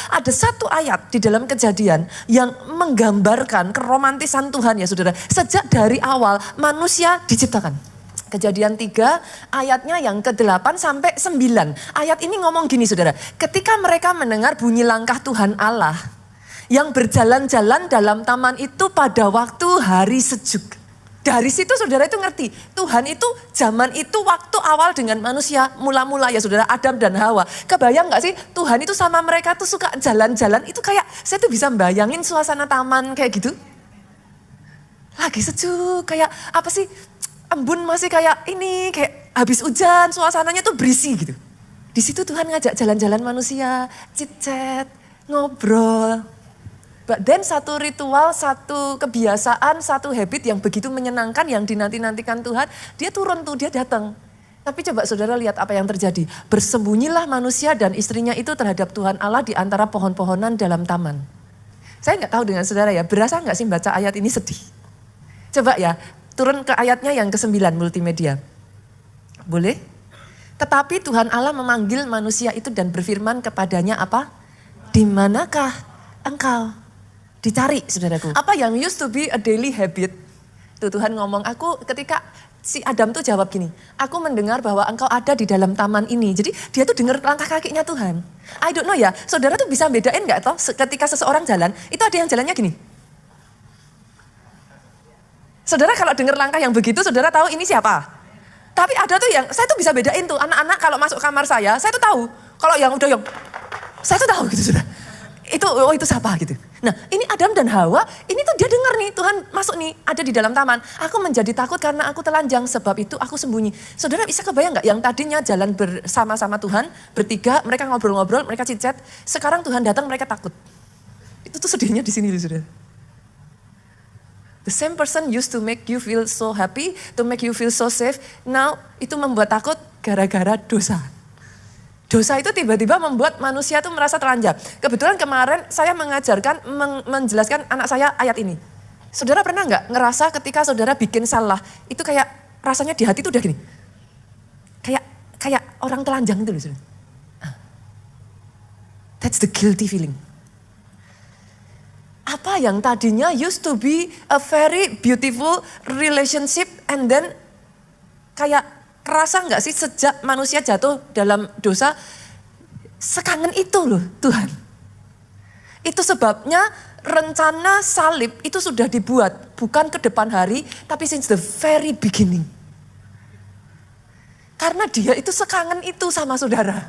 ada satu ayat di dalam Kejadian yang menggambarkan keromantisan Tuhan ya saudara. Sejak dari awal manusia diciptakan. Kejadian 3 ayatnya yang ke-8 sampai 9. Ayat ini ngomong gini saudara. Ketika mereka mendengar bunyi langkah Tuhan Allah yang berjalan-jalan dalam taman itu pada waktu hari sejuk. Dari situ saudara itu ngerti, Tuhan itu zaman itu waktu awal dengan manusia mula-mula ya saudara, Adam dan Hawa. Kebayang gak sih Tuhan itu sama mereka tuh suka jalan-jalan, itu kayak saya tuh bisa bayangin suasana taman kayak gitu. Lagi sejuk, kayak apa sih, embun masih kayak ini, kayak habis hujan, suasananya tuh berisi gitu. Di situ Tuhan ngajak jalan-jalan manusia, chit-chat, ngobrol. Dan satu ritual, satu kebiasaan, satu habit yang begitu menyenangkan, yang dinanti-nantikan Tuhan, dia turun tuh, dia datang. Tapi coba saudara lihat apa yang terjadi. Bersembunyilah manusia dan istrinya itu terhadap Tuhan Allah di antara pohon-pohonan dalam taman. Saya nggak tahu dengan saudara ya, berasa nggak sih baca ayat ini sedih? Coba ya, turun ke ayatnya yang ke-9 multimedia. Boleh? Tetapi Tuhan Allah memanggil manusia itu dan berfirman kepadanya apa? Di manakah engkau? Dicari saudaraku. Apa yang used to be a daily habit. Tuh Tuhan ngomong, aku ketika si Adam tuh jawab gini. Aku mendengar bahwa engkau ada di dalam taman ini. Jadi dia tuh dengar langkah kakinya Tuhan. I don't know ya, saudara tuh bisa bedain gak toh ketika seseorang jalan, itu ada yang jalannya gini. Saudara kalau dengar langkah yang begitu, saudara tahu ini siapa. Tapi ada tuh yang, saya tuh bisa bedain tuh, anak-anak kalau masuk kamar saya tuh tahu. Kalau yang udah yang, saya tuh tahu gitu saudara. Itu siapa gitu. Nah ini Adam dan Hawa, ini tuh dia dengar nih Tuhan masuk nih, ada di dalam taman. Aku menjadi takut karena aku telanjang, sebab itu aku sembunyi. Saudara bisa kebayang gak yang tadinya jalan bersama-sama Tuhan, bertiga, mereka ngobrol-ngobrol, mereka chit-chat. Sekarang Tuhan datang mereka takut. Itu tuh sedihnya di sini saudara. The same person used to make you feel so happy, to make you feel so safe. Now itu membuat takut gara-gara dosa. Dosa itu tiba-tiba membuat manusia itu merasa telanjang. Kebetulan kemarin saya mengajarkan, menjelaskan anak saya ayat ini. Saudara pernah nggak ngerasa ketika saudara bikin salah, itu kayak rasanya di hati itu udah gini. Kayak orang telanjang itu loh. Saudara. That's the guilty feeling. Apa yang tadinya used to be a very beautiful relationship and then kayak kerasa nggak sih sejak manusia jatuh dalam dosa, sekangen itu loh Tuhan. Itu sebabnya rencana salib itu sudah dibuat, bukan ke depan hari, tapi since the very beginning. Karena dia itu sekangen itu sama saudara.